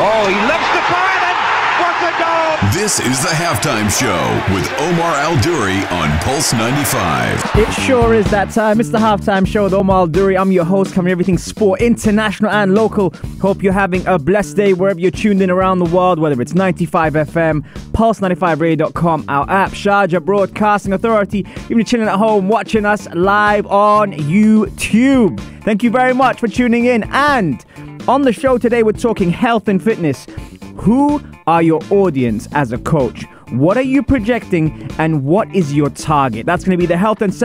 Oh, he lifts the fire and what a goal! This is the Halftime Show with Omar Al-Duri on Pulse 95. It sure is that time. It's the Halftime Show with Omar Al-Duri. I'm your host, covering everything sport, international and local. Hope you're having a blessed day wherever you're tuned in around the world, whether it's 95 FM, Pulse95Radio.com, our app, Sharjah Broadcasting Authority, even you're chilling at home watching us live on YouTube. Thank you very much for tuning in. And on the show today, we're talking health and fitness. Who are your audience as a coach? What are you projecting and what is your target? That's going to be the health and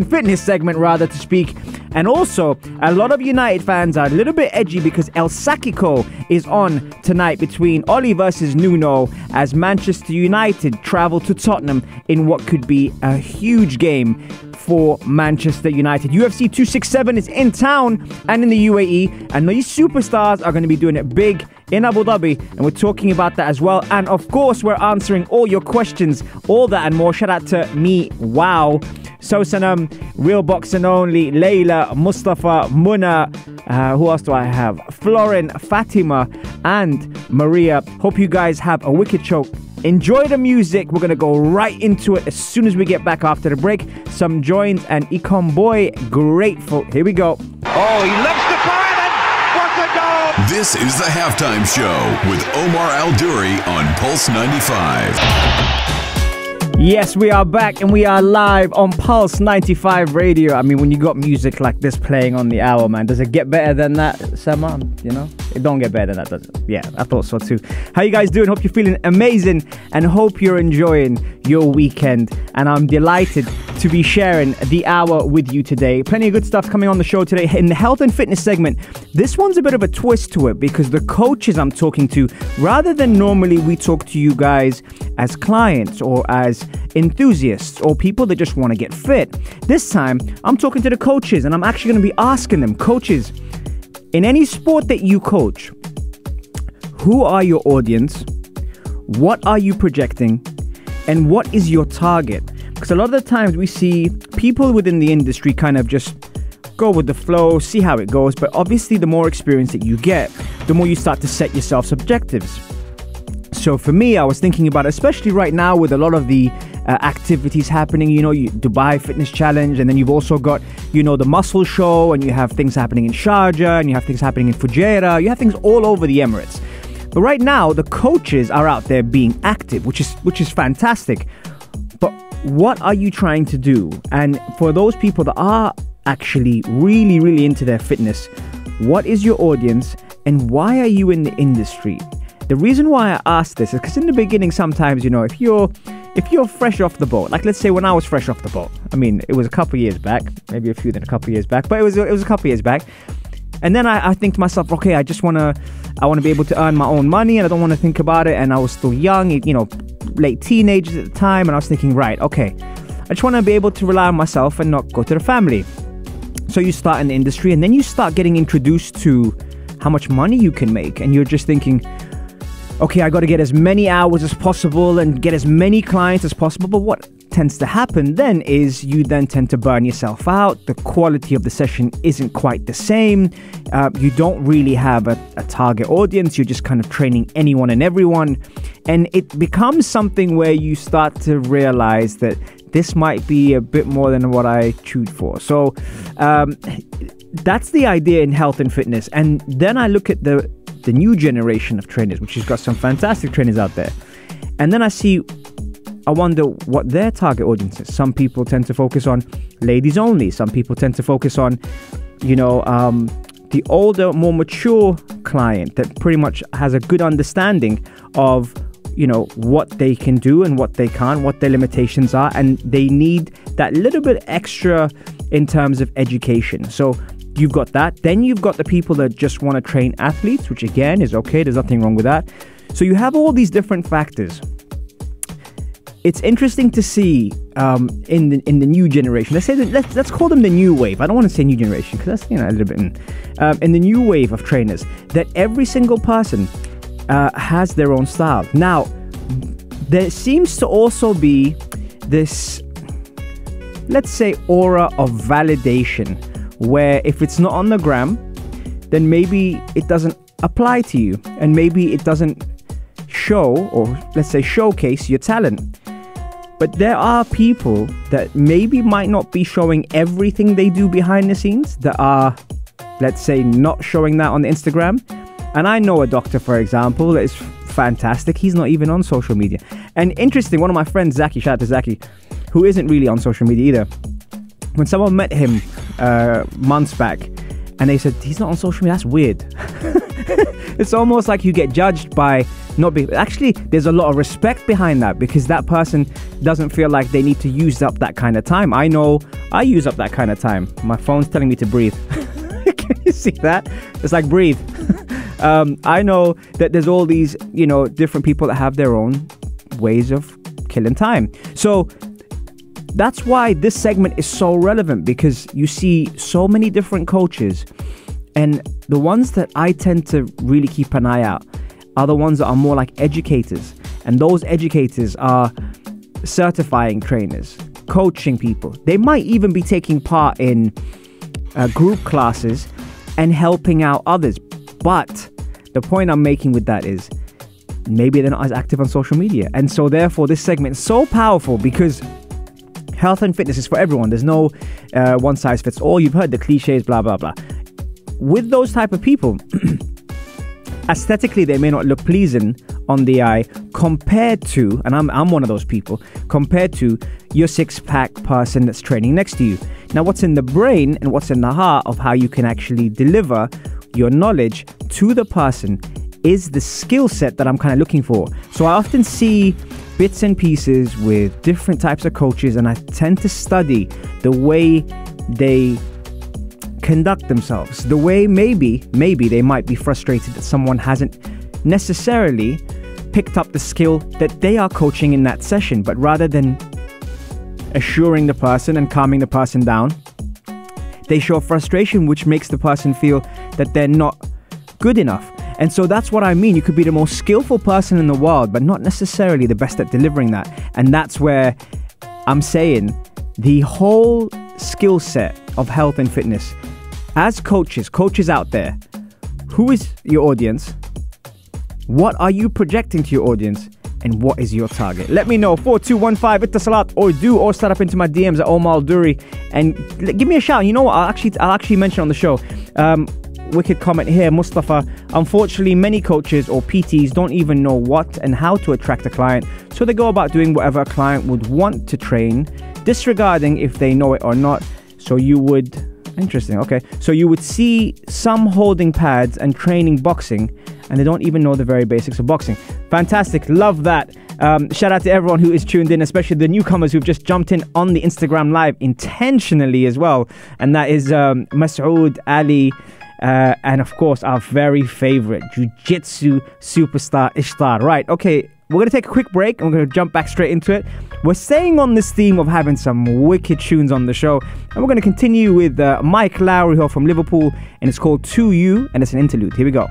fitness segment rather to speak. And also, a lot of United fans are a little bit edgy because El-Sackico is on tonight between Ole versus Nuno as Manchester United travel to Tottenham in what could be a huge game for Manchester United. UFC 267 is in town and in the UAE, and these superstars are going to be doing it big in Abu Dhabi, and we're talking about that as well. And of course, we're answering all your questions, all that and more. Shout out to me, wow, Sosanam, Real Boxing Only, Layla, Mustafa, Muna, who else do I have? Florin, Fatima, and Maria. Hope you guys have a wicked show. Enjoy the music. We're going to go right into it as soon as we get back after the break. Some joins and Econ Boy, Grateful. Here we go. Oh, he lifts the fire and what a goal! This is the Halftime Show with Omar Al-Duri on Pulse 95. Yes, we are back and we are live on Pulse 95 Radio. I mean, when you got music like this playing on the hour, man, does it get better than that, Sama? You know, it don't get better than that, does it? Yeah, I thought so too. How you guys doing? Hope you're feeling amazing and hope you're enjoying your weekend. And I'm delighted to be sharing the hour with you today. Plenty of good stuff coming on the show today. In the health and fitness segment, this one's a bit of a twist to it because the coaches I'm talking to, rather than normally we talk to you guys as clients or as enthusiasts or people that just want to get fit, this time I'm talking to the coaches and I'm actually going to be asking them, coaches, in any sport that you coach, who are your audience? What are you projecting? And what is your target? Because a lot of the times we see people within the industry kind of just go with the flow, see how it goes. But obviously, the more experience that you get, the more you start to set yourself objectives. So for me, I was thinking about, especially right now with a lot of the activities happening, you know, Dubai Fitness Challenge, and then you've also got, you know, the Muscle Show, and you have things happening in Sharjah, and you have things happening in Fujairah, you have things all over the Emirates. But right now, the coaches are out there being active, which is fantastic. But what are you trying to do? And for those people that are actually really, really into their fitness, what is your audience and why are you in the industry? The reason why I ask this is because in the beginning, sometimes, you know, if you're fresh off the boat, like let's say when I was fresh off the boat, I mean, it was a couple of years back, maybe a few than a couple of years back, but it was a couple of years back. And then I think to myself, okay, I want to be able to earn my own money and I don't want to think about it. And I was still young, you know, late teenagers at the time. And I was thinking, right, okay, I just want to be able to rely on myself and not go to the family. So you start in the industry and then you start getting introduced to how much money you can make. And you're just thinking, okay, I got to get as many hours as possible and get as many clients as possible. But what tends to happen then is you then tend to burn yourself out. The quality of the session isn't quite the same. You don't really have a target audience. You're just kind of training anyone and everyone. And it becomes something where you start to realize that this might be a bit more than what I chewed for. So that's the idea in health and fitness. And then I look at the new generation of trainers, which has got some fantastic trainers out there. And then I wonder what their target audience is. Some people tend to focus on ladies only. Some people tend to focus on, you know, the older, more mature client that pretty much has a good understanding of, you know, what they can do and what they can't, what their limitations are. And they need that little bit extra in terms of education. So you've got that. Then you've got the people that just want to train athletes, which again is okay. There's nothing wrong with that. So you have all these different factors. It's interesting to see in the new generation. Let's call them the new wave. I don't want to say new generation because that's, you know, a little bit in the new wave of trainers, that every single person has their own style. Now, there seems to also be this, let's say, aura of validation, where if it's not on the gram, then maybe it doesn't apply to you, and maybe it doesn't show, or let's say showcase your talent. But there are people that maybe might not be showing everything they do behind the scenes, that are, let's say, not showing that on the Instagram. And I know a doctor, for example, that is fantastic. He's not even on social media. And interesting, one of my friends, Zaki, shout out to Zaki, who isn't really on social media either. When someone met him months back, and they said, he's not on social media, that's weird. It's almost like you get judged by not being... Actually, there's a lot of respect behind that, because that person doesn't feel like they need to use up that kind of time. I know I use up that kind of time. My phone's telling me to breathe. Can you see that? It's like, breathe. I know that there's all these, different people that have their own ways of killing time. So that's why this segment is so relevant, because you see so many different coaches, and the ones that I tend to really keep an eye out are the ones that are more like educators. And those educators are certifying trainers, coaching people. They might even be taking part in group classes and helping out others. But the point I'm making with that is, maybe they're not as active on social media. And so therefore this segment is so powerful, because health and fitness is for everyone. There's no one size fits all. You've heard the cliches, blah, blah, blah. With those type of people, aesthetically, they may not look pleasing on the eye compared to, and I'm one of those people, compared to your six-pack person that's training next to you. Now, what's in the brain and what's in the heart of how you can actually deliver your knowledge to the person is the skill set that I'm kind of looking for. So I often see bits and pieces with different types of coaches, and I tend to study the way they conduct themselves, the way maybe they might be frustrated that someone hasn't necessarily picked up the skill that they are coaching in that session. But rather than assuring the person and calming the person down, they show frustration, which makes the person feel that they're not good enough. And so that's what I mean. You could be the most skillful person in the world, but not necessarily the best at delivering that. And that's where I'm saying the whole skill set of health and fitness, as coaches out there, who is your audience? What are you projecting to your audience? And what is your target? Let me know. 4215 Ittasalat or start up into my DMs at Omar Al-Duri and give me a shout. You know what? I'll actually mention on the show. Wicked comment here, Mustafa. Unfortunately, many coaches or PTs don't even know what and how to attract a client, so they go about doing whatever a client would want to train, disregarding if they know it or not. So you would... Interesting, okay. So you would see some holding pads and training boxing, and they don't even know the very basics of boxing. Fantastic, love that. Shout out to everyone who is tuned in, especially the newcomers who've just jumped in on the Instagram live intentionally as well. And that is Masoud, Ali, and of course our very favorite Jiu-Jitsu superstar Ishtar. Right, okay, we're going to take a quick break and we're going to jump back straight into it. We're staying on this theme of having some wicked tunes on the show, and we're going to continue with Mike Lowry here from Liverpool, and it's called To You, and it's an interlude. Here we go.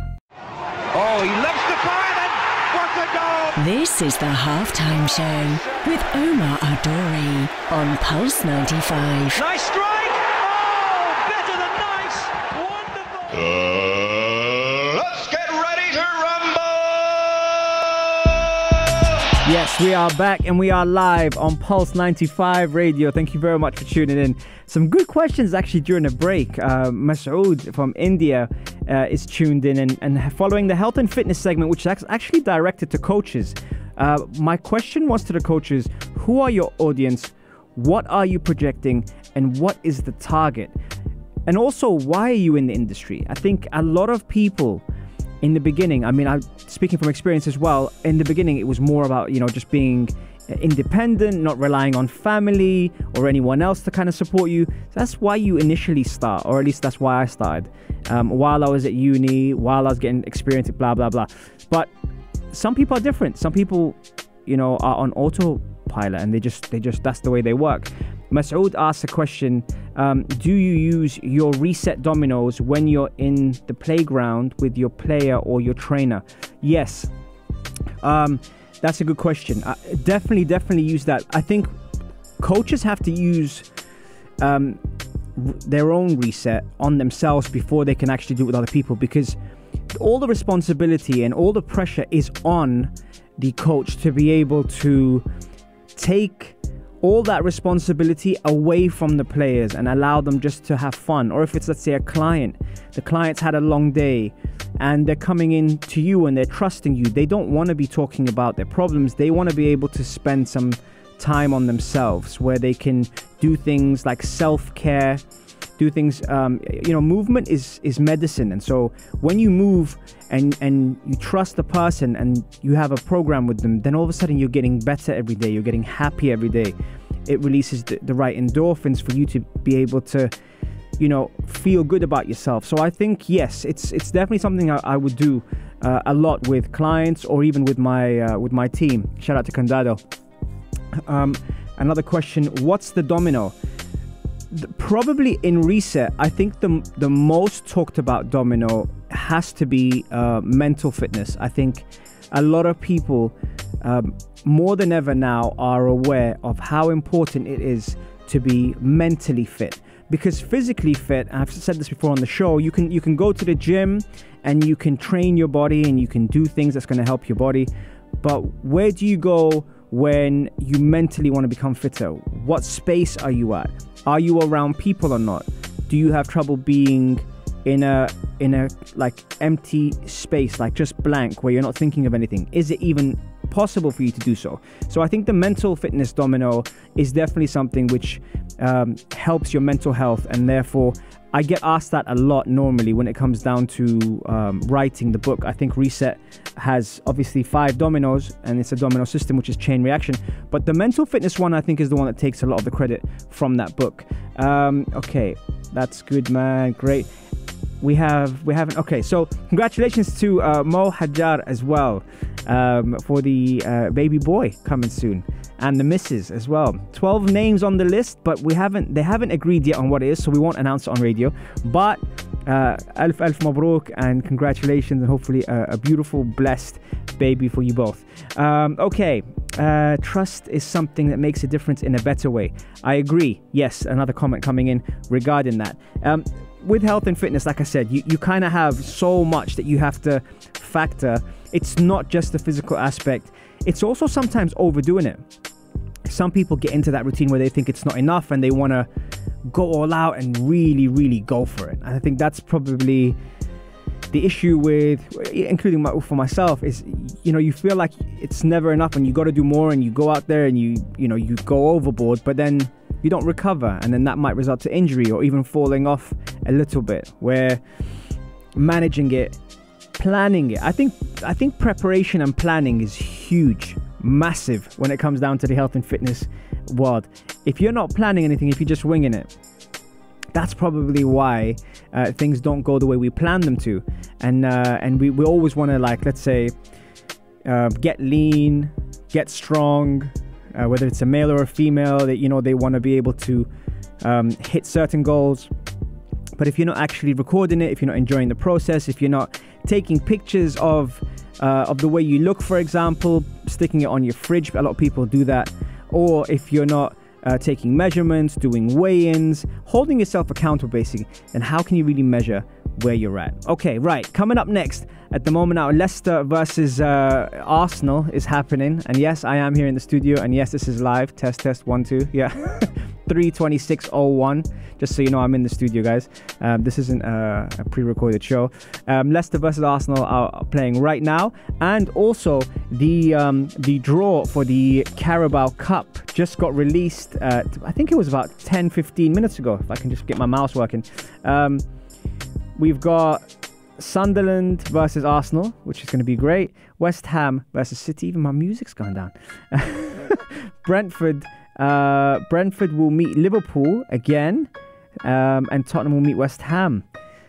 Oh, he loves to fire, and what a goal! This is the Halftime Show with Omar Al-Duri on Pulse 95. Nice strike! Oh, better than nice! Wonderful! Let's get ready to rumble! Yes, we are back and we are live on Pulse 95 Radio. Thank you very much for tuning in. Some good questions actually during the break. Masoud from India is tuned in and following the health and fitness segment, which is actually directed to coaches. My question was to the coaches, who are your audience? What are you projecting? And what is the target? And also, why are you in the industry? I think a lot of people in the beginning, I'm speaking from experience as well, in the beginning it was more about, just being independent, not relying on family or anyone else to kind of support you. So that's why you initially start, or at least that's why I started. While I was at uni, while I was getting experience, blah, blah, blah. But some people are different. Some people, are on autopilot and they just that's the way they work. Masoud asked a question, do you use your reset dominoes when you're in the playground with your player or your trainer? Yes. That's a good question. Definitely use that. I think coaches have to use their own reset on themselves before they can actually do it with other people, because all the responsibility and all the pressure is on the coach to be able to take all that responsibility away from the players and allow them just to have fun. Or if it's, let's say, the client's had a long day and they're coming in to you and they're trusting you, they don't want to be talking about their problems. They want to be able to spend some time on themselves where they can do things like self-care, do things, movement is medicine. And so when you move and you trust the person and you have a program with them, then all of a sudden you're getting better every day. You're getting happy every day. It releases the right endorphins for you to be able to, feel good about yourself. So I think, yes, it's definitely something I would do a lot with clients or even with my team. Shout out to Condado. Another question, what's the domino? Probably in Reset, I think the most talked about domino has to be mental fitness. I think a lot of people, more than ever now, are aware of how important it is to be mentally fit. Because physically fit, I've said this before on the show, you can go to the gym and you can train your body and you can do things that's going to help your body. But where do you go when you mentally want to become fitter? What space are you at? Are you around people or not? Do you have trouble being in a like empty space, like just blank, where you're not thinking of anything? Is it even possible for you to do so? So I think the mental fitness domino is definitely something which helps your mental health, and therefore I get asked that a lot normally when it comes down to writing the book. I think Reset has obviously 5 dominoes, and it's a domino system, which is chain reaction. But the mental fitness one, I think, is the one that takes a lot of the credit from that book. Okay, that's good, man. Great. We haven't. Okay, so congratulations to Mo Hajjar as well for the baby boy coming soon, and the missus as well. 12 names on the list, but they haven't agreed yet on what it is, so we won't announce it on radio. But alf mabruk, and congratulations, and hopefully a beautiful, blessed baby for you both. Okay, trust is something that makes a difference in a better way. I agree. Yes, another comment coming in regarding that. With health and fitness, like I said, you kind of have so much that you have to factor. It's not just the physical aspect. It's also sometimes overdoing it. Some people get into that routine where they think it's not enough and they want to go all out and really, really go for it. And I think that's probably the issue with, including for myself, is, you feel like it's never enough and you got to do more, and you go out there and you go overboard, but then you don't recover, and then that might result to injury or even falling off a little bit. Where managing it, planning it, I think preparation and planning is huge, massive when it comes down to the health and fitness world. If you're not planning anything, if you're just winging it, that's probably why things don't go the way we plan them to. And we always want to, like, let's say, get lean, get strong, whether it's a male or a female, that they want to be able to hit certain goals. But if you're not actually recording it, if you're not enjoying the process, if you're not taking pictures of the way you look, for example, sticking it on your fridge, a lot of people do that. Or if you're not taking measurements, doing weigh-ins, holding yourself accountable, basically, then how can you really measure where you're at? Okay, right. Coming up next, at the moment now, Leicester versus Arsenal is happening. And yes, I am here in the studio. And yes, this is live. Test, 1, 2. Yeah. 3:26:01. Just so you know, I'm in the studio, guys. This isn't a pre-recorded show. Leicester versus Arsenal are playing right now. And also, the draw for the Carabao Cup just got released. I think it was about 10-15 minutes ago, if I can just get my mouse working. We've got Sunderland versus Arsenal, which is going to be great. West Ham versus City. Even my music's gone down. Brentford will meet Liverpool again, and Tottenham will meet West Ham.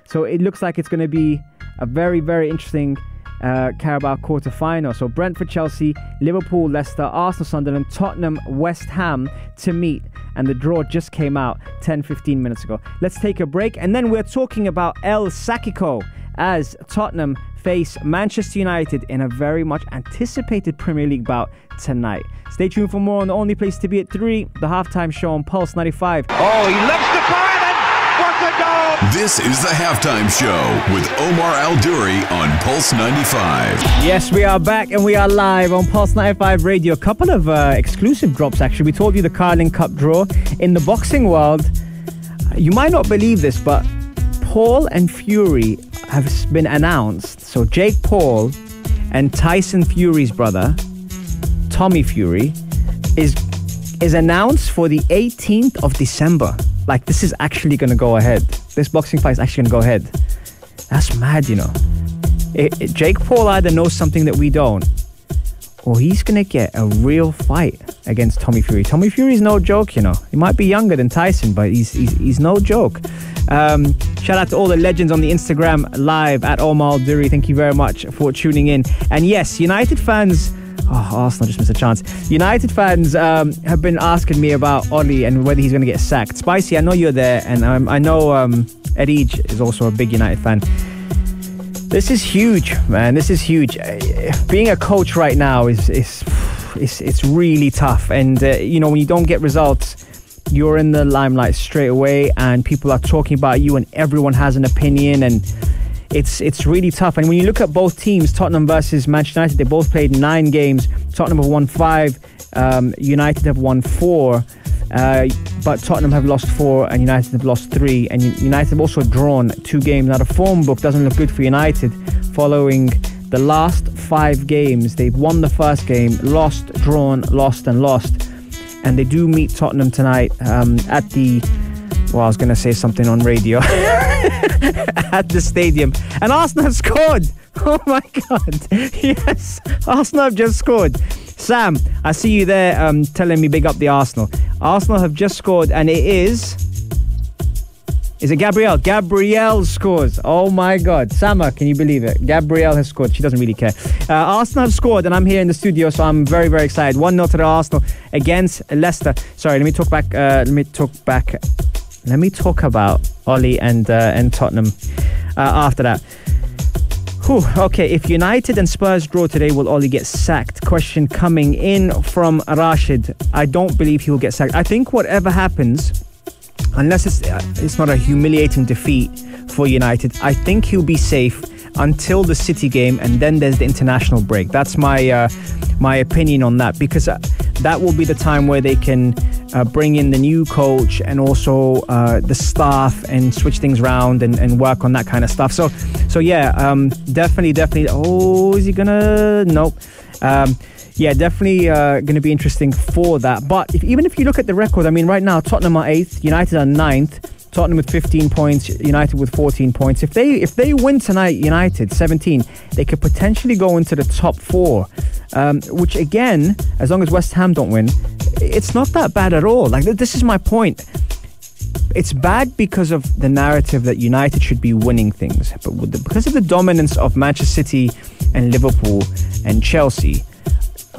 So it looks like it's going to be a very, very interesting Carabao quarter-final. So Brentford, Chelsea, Liverpool, Leicester, Arsenal, Sunderland, Tottenham, West Ham to meet. And the draw just came out 10-15 minutes ago. Let's take a break, and then we're talking about El-Sackico as Tottenham face Manchester United in a very much anticipated Premier League bout tonight. Stay tuned for more on the only place to be at 3, the Halftime Show on Pulse 95. Oh, he loves the fire, and what a goal This is the Halftime Show with Omar Al-Duri on Pulse 95. Yes, we are back and we are live on Pulse 95 Radio. A couple of exclusive drops, actually. We told you the Carling Cup draw. In the boxing world, you might not believe this, but Paul and Fury have been announced. So Jake Paul and Tyson Fury's brother, Tommy Fury, is announced for the 18th of December. Like, this is actually going to go ahead. This boxing fight is actually going to go ahead. That's mad, you know. Jake Paul either knows something that we don't, or he's going to get a real fight against Tommy Fury. Tommy Fury's no joke, you know. He might be younger than Tyson, but he's no joke. Shout out to all the legends on the Instagram live at Omar Al-Duri. Thank you very much for tuning in. And yes, United fans... Oh, Arsenal just missed a chance. United fans have been asking me about Ole and whether he's going to get sacked. Spicy, I know you're there, and I know Edij is also a big United fan. This is huge, man. This is huge. Being a coach right now it's really tough. And, you know, when you don't get results, you're in the limelight straight away, and people are talking about you, and everyone has an opinion, and it's really tough. And when you look at both teams, Tottenham versus Manchester United, they both played 9 games. Tottenham have won 5, United have won 4, but Tottenham have lost 4 and United have lost 3. And United have also drawn 2 games. Now the form book doesn't look good for United following the last 5 games. They've won the first game, lost, drawn, lost and lost. And they do meet Tottenham tonight at the... Well, I was going to say something on radio. At the stadium. And Arsenal have scored. Oh my God. Yes. Arsenal have just scored. Sam, I see you there telling me big up the Arsenal. Arsenal have just scored, and it is... Is it Gabrielle? Gabrielle scores. Oh my God. Sama, can you believe it? Gabrielle has scored. She doesn't really care. Arsenal have scored, and I'm here in the studio, so I'm very, very excited. 1-0 to the Arsenal against Leicester. Sorry, let me talk about Ole and Tottenham after that. Whew, okay, if United and Spurs draw today, will Ole get sacked? Question coming in from Rashid. I don't believe he will get sacked. I think whatever happens, unless it's not a humiliating defeat for United, I think he'll be safe until the City game, and then there's the international break. That's my opinion on that, because that will be the time where they can bring in the new coach and also the staff and switch things around and work on that kind of stuff. So yeah, definitely. Oh, is he gonna? Nope. Yeah, definitely going to be interesting for that. But even if you look at the record, I mean, right now Tottenham are 8th, United are 9th. Tottenham with 15 points, United with 14 points. If they win tonight, United 17, they could potentially go into the top 4. Which again, as long as West Ham don't win, it's not that bad at all. Like, this is my point. It's bad because of the narrative that United should be winning things, but because of the dominance of Manchester City and Liverpool and Chelsea.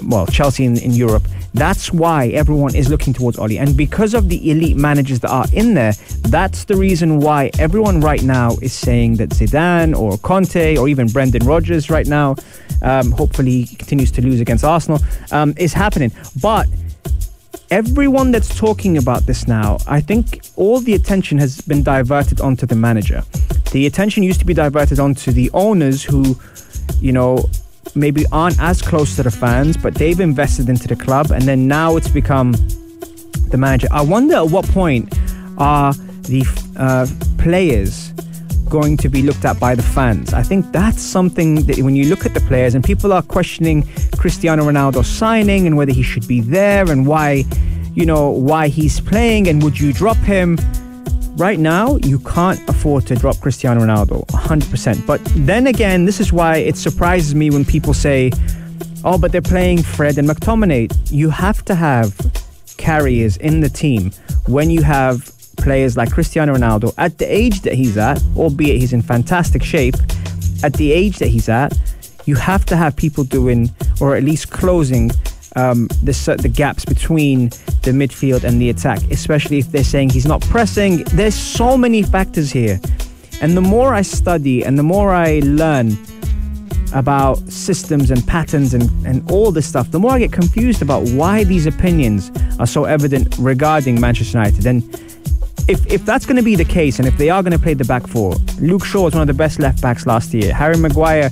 Well, Chelsea in Europe. That's why everyone is looking towards Ole. And because of the elite managers that are in there, that's the reason why everyone right now is saying that Zidane or Conte or even Brendan Rodgers right now, hopefully he continues to lose against Arsenal, is happening. But everyone that's talking about this now, I think all the attention has been diverted onto the manager. The attention used to be diverted onto the owners who, you know, maybe aren't as close to the fans, but they've invested into the club, and then now it's become the manager. I wonder at what point are the players going to be looked at by the fans. I think that's something that when you look at the players, and people are questioning Cristiano Ronaldo signing and whether he should be there and why he's playing and would you drop him. Right now, you can't afford to drop Cristiano Ronaldo 100%. But then again, this is why it surprises me when people say, oh, but they're playing Fred and McTominay. You have to have carriers in the team when you have players like Cristiano Ronaldo at the age that he's at, albeit he's in fantastic shape. At the age that he's at, you have to have people doing, or at least closing, the gaps between the midfield and the attack, especially if they're saying he's not pressing. There's so many factors here, and the more I study and the more I learn about systems and patterns and all this stuff, the more I get confused about why these opinions are so evident regarding Manchester United. And if that's going to be the case, and if they are going to play the back four, Luke Shaw was one of the best left backs last year. Harry Maguire,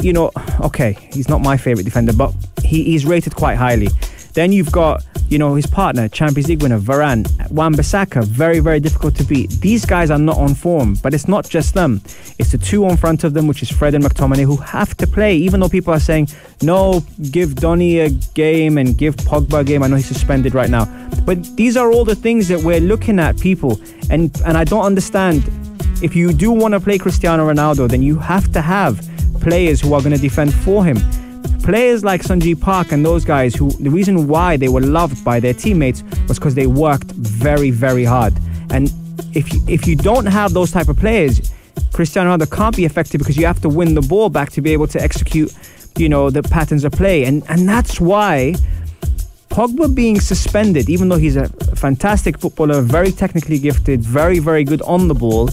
you know, okay, he's not my favourite defender, but he's rated quite highly. Then you've got, you know, his partner, Champions League winner, Varane, Wan-Bissaka, very, very difficult to beat. These guys are not on form, but it's not just them. It's the two on front of them, which is Fred and McTominay, who have to play, even though people are saying, no, give Donny a game and give Pogba a game. I know he's suspended right now. But these are all the things that we're looking at, people. And I don't understand. If you do want to play Cristiano Ronaldo, then you have to have players who are going to defend for him. Players like Sanjay Park and those guys, who the reason why they were loved by their teammates was because they worked very, very hard. And if you don't have those type of players, Cristiano Ronaldo can't be effective, because you have to win the ball back to be able to execute, you know, the patterns of play. And that's why Pogba being suspended, even though he's a fantastic footballer, very technically gifted, very, very good on the ball,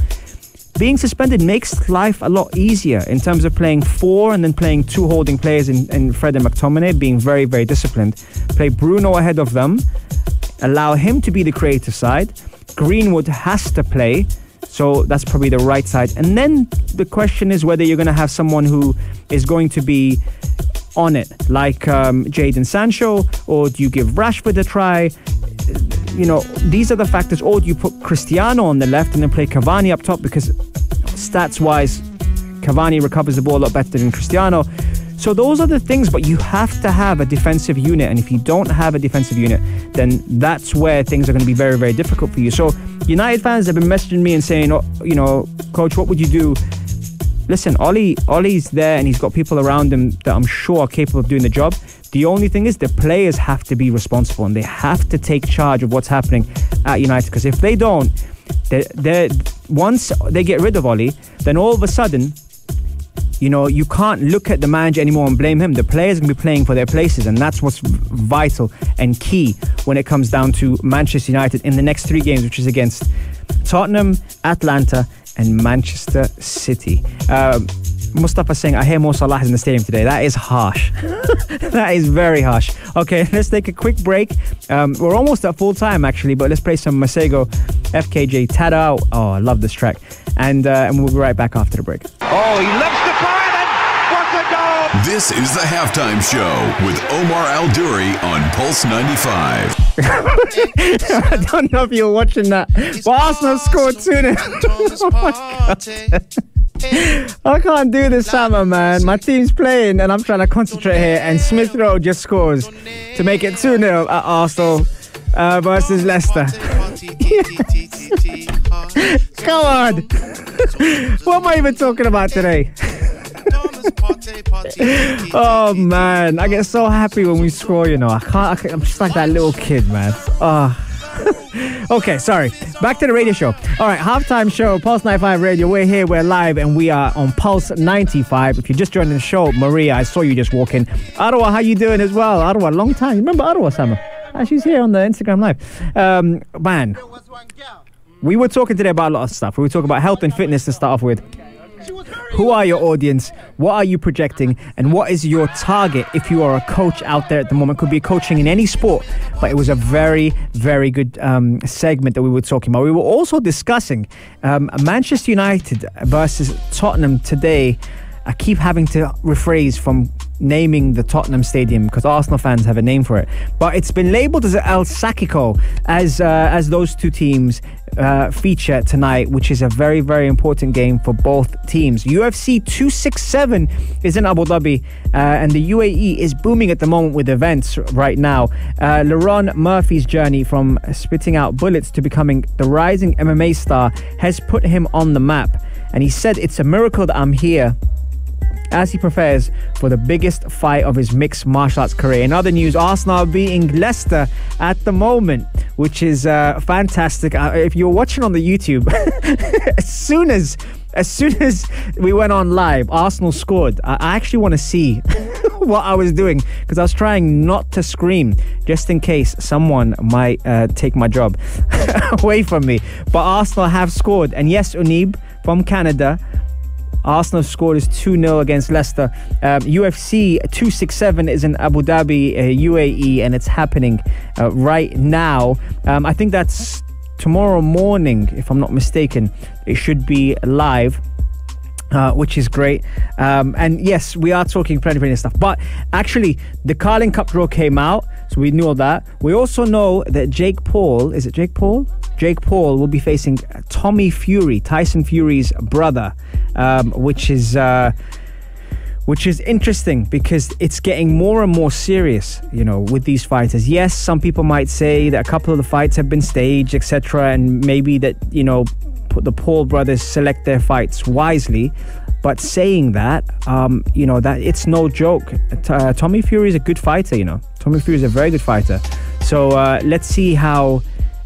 being suspended makes life a lot easier in terms of playing four and then playing two holding players in Fred and McTominay, being very, very disciplined. Play Bruno ahead of them, allow him to be the creative side. Greenwood has to play, so that's probably the right side. And then the question is whether you're going to have someone who is going to be on it, like Jadon Sancho, or do you give Rashford a try? You know, these are the factors. Or do you put Cristiano on the left and then play Cavani up top, because stats-wise, Cavani recovers the ball a lot better than Cristiano. So those are the things, but you have to have a defensive unit, and if you don't have a defensive unit, then that's where things are going to be very, very difficult for you. So United fans have been messaging me and saying, oh, you know, coach, what would you do? Listen, Ollie's there, and he's got people around him that I'm sure are capable of doing the job. The only thing is the players have to be responsible, and they have to take charge of what's happening at United, because if they don't, once they get rid of Ollie, then all of a sudden, you know, you can't look at the manager anymore and blame him. The players are going to be playing for their places, and that's what's vital and key when it comes down to Manchester United in the next 3 games, which is against Tottenham, Atlanta and Manchester City. Mustafa saying, I hear Mo Salah is in the stadium today. That is harsh. That is very harsh. Okay, let's take a quick break. We're almost at full time, actually, but let's play some Masego, FKJ, Tada. Oh, I love this track. And we'll be right back after the break. Oh, he lifts the fire and what a goal! This is the Halftime Show with Omar Al-Duri on Pulse 95. I don't know if you're watching that, but Arsenal scored 2-0. Oh my God. I can't do this, Sama, man. My team's playing and I'm trying to concentrate here, and Smith Rowe just scores to make it 2-0 at Arsenal versus Leicester. Come on. What am I even talking about today? Oh man, I get so happy when we score, you know. I'm just like that little kid, man. Okay, sorry. Back to the radio show. All right, halftime show, Pulse 95 Radio. We're here, we're live, and we are on Pulse 95. If you're just joining the show, Maria, I saw you just walk in. Arwa, how you doing as well? Arwa, long time. You remember Arwa, Sama? She's here on the Instagram Live. Man, we were talking today about a lot of stuff. We were talking about health and fitness to start off with. Who are your audience? What are you projecting? And what is your target if you are a coach out there at the moment? Could be coaching in any sport, but it was a very, very good segment that we were talking about. We were also discussing Manchester United versus Tottenham today. I keep having to rephrase from naming the Tottenham Stadium because Arsenal fans have a name for it, but it's been labelled as El-Sackico as those two teams feature tonight, which is a very, very important game for both teams. UFC 267 is in Abu Dhabi, and the UAE is booming at the moment with events right now. Leron Murphy's journey from spitting out bullets to becoming the rising MMA star has put him on the map, and he said, "It's a miracle that I'm here," as he prepares for the biggest fight of his mixed martial arts career. In other news, Arsenal are beating Leicester at the moment, which is fantastic. If you're watching on the YouTube, as soon as we went on live, Arsenal scored. I actually want to see what I was doing because I was trying not to scream just in case someone might take my job away from me. But Arsenal have scored. And yes, Unib from Canada, Arsenal scored is 2-0 against Leicester. UFC 267 is in Abu Dhabi, UAE, and it's happening right now. I think that's tomorrow morning, if I'm not mistaken, it should be live. Which is great. And yes, we are talking plenty of stuff. But actually, the Carling Cup draw came out, so we knew all that. We also know that Jake Paul, is it Jake Paul? Jake Paul will be facing Tommy Fury, Tyson Fury's brother, which is interesting because it's getting more and more serious, you know, with these fighters. Yes, some people might say that a couple of the fights have been staged, etc., and maybe that, you know, the Paul brothers select their fights wisely, but saying that, you know, that it's no joke. Tommy Fury is a good fighter, you know. Tommy Fury is a very good fighter. So let's see how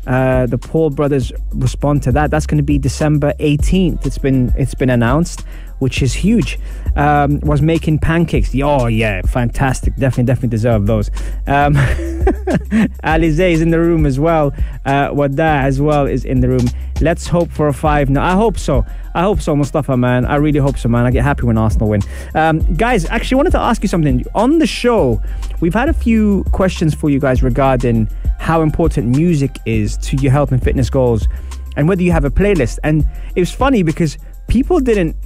the Paul brothers respond to that. That's going to be December 18th. It's been announced, which is huge. Was making pancakes. Oh yeah, fantastic. Definitely deserve those. Alizé is in the room as well. Wada as well is in the room. Let's hope for a 5-0. I hope so, Mustafa, man. I really hope so, man. I get happy when Arsenal win. Guys, actually wanted to ask you something. On the show, we've had a few questions for you guys regarding how important music is to your health and fitness goals and whether you have a playlist. And it was funny because people didn't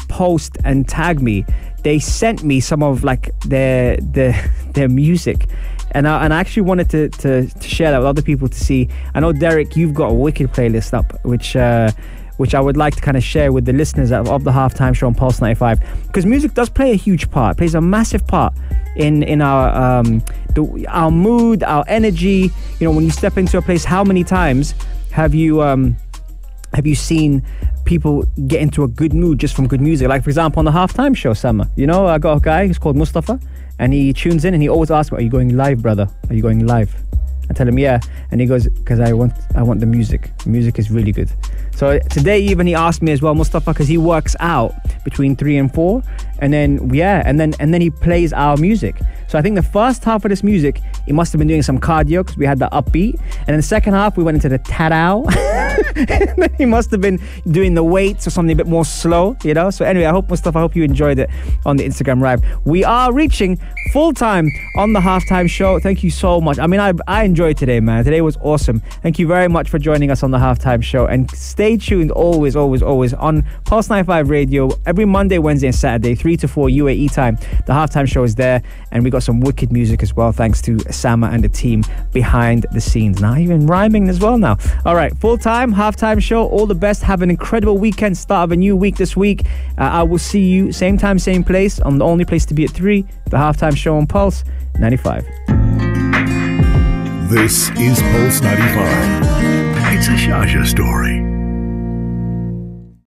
post and tag me. They sent me some of like their music, and I actually wanted to share that with other people to see. I know, Derek, you've got a wicked playlist up, which I would like to kind of share with the listeners of the Halftime Show on Pulse 95, because music does play a huge part, plays a massive part in our mood, our energy. You know, when you step into a place, how many times have you seen people get into a good mood just from good music? Like, for example, on the Halftime Show, Summer, you know, I got a guy who's called Mustafa, and he tunes in and he always asks me, "Are you going live, brother? Are you going live?" I tell him, "Yeah," and he goes, "Because I want the music. Music is really good." So today even he asked me as well, Mustafa, because he works out between 3 and 4, and then and then he plays our music. So I think the first half of this music, he must have been doing some cardio because we had the upbeat, and then the second half we went into the tadao. And then he must have been doing the weights or something a bit more slow, you know. So anyway, Mustafa, I hope you enjoyed it on the Instagram Live. We are reaching full time on the Halftime Show. Thank you so much. I mean, I enjoyed today, man. Today was awesome. Thank you very much for joining us on the Halftime Show, and stay tuned always on Pulse 95 Radio every Monday, Wednesday and Saturday, 3 to 4 UAE time. The Halftime Show is there, and we got some wicked music as well, thanks to Sama and the team behind the scenes. Now even rhyming as well now. All right, full time Halftime Show. All the best. Have an incredible weekend. Start of a new week this week. I will see you same time, same place on the only place to be at 3, the Halftime Show on Pulse 95. This is Pulse 95. It's a Shasha story.